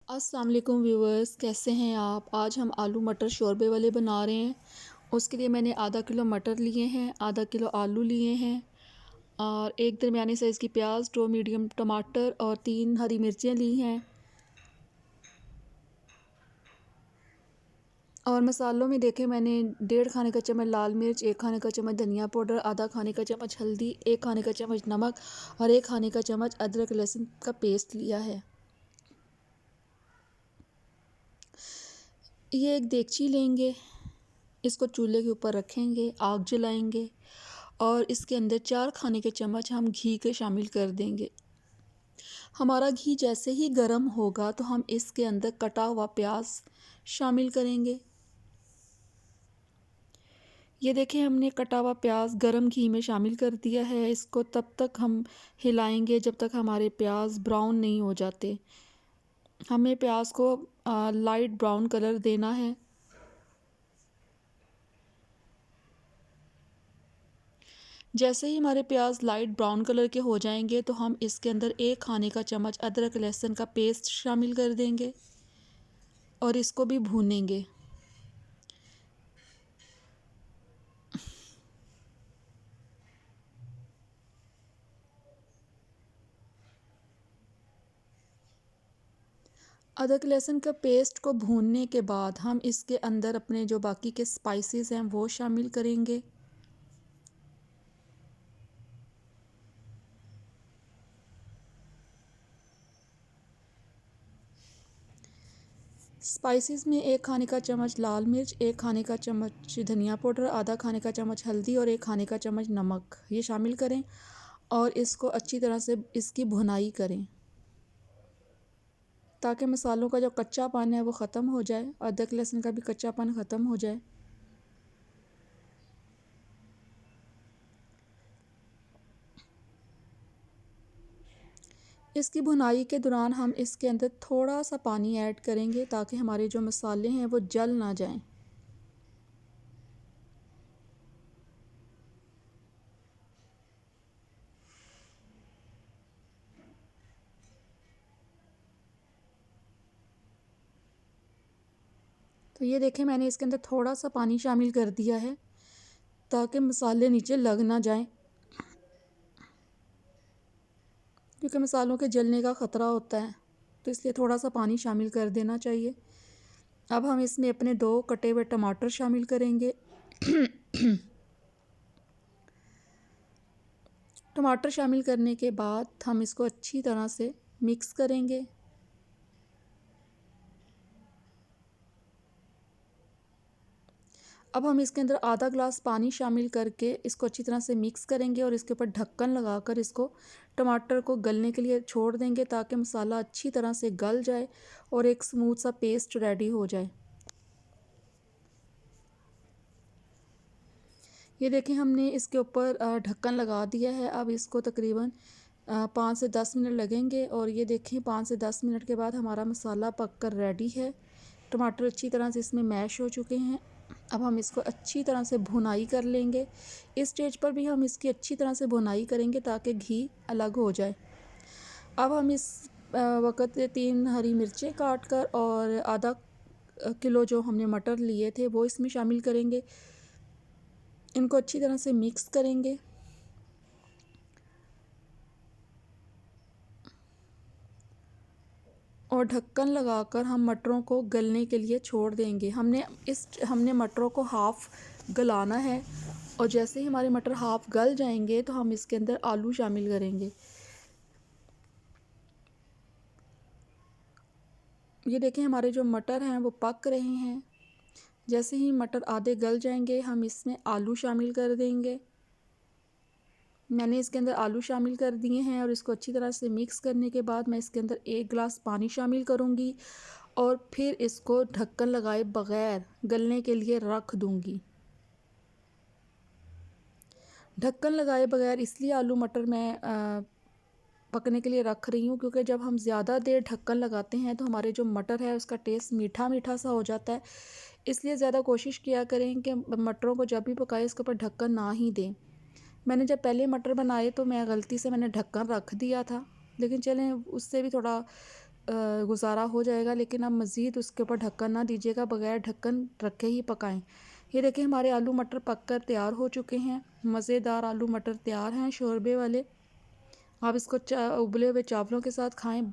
अस्सलाम वालेकुम व्यूवर्स, कैसे हैं आप। आज हम आलू मटर शोरबे वाले बना रहे हैं। उसके लिए मैंने आधा किलो मटर लिए हैं, आधा किलो आलू लिए हैं और एक दरमियाने साइज़ की प्याज, 2 मीडियम टमाटर और 3 हरी मिर्चें ली हैं। और मसालों में देखें मैंने 1.5 खाने का चम्मच लाल मिर्च, 1 खाने का चम्मच धनिया पाउडर, आधा खाने का चम्मच हल्दी, 1 खाने का चम्मच नमक और 1 खाने का चम्मच अदरक लहसुन का पेस्ट लिया है। ये एक देगची लेंगे, इसको चूल्हे के ऊपर रखेंगे, आग जलाएंगे और इसके अंदर 4 खाने के चम्मच हम घी के शामिल कर देंगे। हमारा घी जैसे ही गर्म होगा तो हम इसके अंदर कटा हुआ प्याज शामिल करेंगे। ये देखें, हमने कटा हुआ प्याज गरम घी में शामिल कर दिया है। इसको तब तक हम हिलाएंगे जब तक हमारे प्याज ब्राउन नहीं हो जाते। हमें प्याज को लाइट ब्राउन कलर देना है। जैसे ही हमारे प्याज लाइट ब्राउन कलर के हो जाएंगे तो हम इसके अंदर 1 खाने का चम्मच अदरक लहसुन का पेस्ट शामिल कर देंगे और इसको भी भूनेंगे। अदरक लहसुन का पेस्ट को भूनने के बाद हम इसके अंदर अपने जो बाकी के स्पाइसेस हैं वो शामिल करेंगे। स्पाइसेस में 1 खाने का चम्मच लाल मिर्च, 1 खाने का चम्मच धनिया पाउडर, आधा खाने का चम्मच हल्दी और 1 खाने का चम्मच नमक ये शामिल करें और इसको अच्छी तरह से इसकी भुनाई करें ताकि मसालों का जो कच्चापन है वो ख़त्म हो जाए, अदरक लहसुन का भी कच्चापन ख़त्म हो जाए। इसकी भुनाई के दौरान हम इसके अंदर थोड़ा सा पानी ऐड करेंगे ताकि हमारे जो मसाले हैं वो जल ना जाएं। तो ये देखें, मैंने इसके अंदर थोड़ा सा पानी शामिल कर दिया है ताकि मसाले नीचे लग ना जाएं, क्योंकि मसालों के जलने का ख़तरा होता है, तो इसलिए थोड़ा सा पानी शामिल कर देना चाहिए। अब हम इसमें अपने 2 कटे हुए टमाटर शामिल करेंगे। टमाटर शामिल करने के बाद हम इसको अच्छी तरह से मिक्स करेंगे। अब हम इसके अंदर आधा ग्लास पानी शामिल करके इसको अच्छी तरह से मिक्स करेंगे और इसके ऊपर ढक्कन लगाकर इसको टमाटर को गलने के लिए छोड़ देंगे ताकि मसाला अच्छी तरह से गल जाए और एक स्मूथ सा पेस्ट रेडी हो जाए। ये देखें, हमने इसके ऊपर ढक्कन लगा दिया है। अब इसको तकरीबन 5 से 10 मिनट लगेंगे और ये देखें 5 से 10 मिनट के बाद हमारा मसाला पक कर रेडी है। टमाटर अच्छी तरह से इसमें मैश हो चुके हैं। अब हम इसको अच्छी तरह से भुनाई कर लेंगे। इस स्टेज पर भी हम इसकी अच्छी तरह से भुनाई करेंगे ताकि घी अलग हो जाए। अब हम इस वक्त 3 हरी मिर्चें काट कर और आधा किलो जो हमने मटर लिए थे वो इसमें शामिल करेंगे। इनको अच्छी तरह से मिक्स करेंगे और ढक्कन लगाकर हम मटरों को गलने के लिए छोड़ देंगे। हमने मटरों को हाफ़ गलाना है और जैसे ही हमारे मटर हाफ़ गल जाएंगे तो हम इसके अंदर आलू शामिल करेंगे। ये देखें, हमारे जो मटर हैं वो पक रहे हैं। जैसे ही मटर आधे गल जाएंगे हम इसमें आलू शामिल कर देंगे। मैंने इसके अंदर आलू शामिल कर दिए हैं और इसको अच्छी तरह से मिक्स करने के बाद मैं इसके अंदर 1 गिलास पानी शामिल करूँगी और फिर इसको ढक्कन लगाए बग़ैर गलने के लिए रख दूँगी। ढक्कन लगाए बग़ैर इसलिए आलू मटर मैं पकने के लिए रख रही हूँ क्योंकि जब हम ज़्यादा देर ढक्कन लगाते हैं तो हमारे जो मटर है उसका टेस्ट मीठा मीठा सा हो जाता है। इसलिए ज़्यादा कोशिश किया करें कि मटरों को जब भी पकाएं इसके ऊपर ढक्कन ना ही दें। मैंने जब पहले मटर बनाए तो मैं गलती से मैंने ढक्कन रख दिया था, लेकिन चलें उससे भी थोड़ा गुजारा हो जाएगा, लेकिन आप मज़ीद उसके ऊपर ढक्कन ना दीजिएगा, बगैर ढक्कन रखे ही पकाएं। ये देखिए हमारे आलू मटर पककर तैयार हो चुके हैं। मज़ेदार आलू मटर तैयार हैं शोरबे वाले। आप इसको उबले हुए चावलों के साथ खाएं।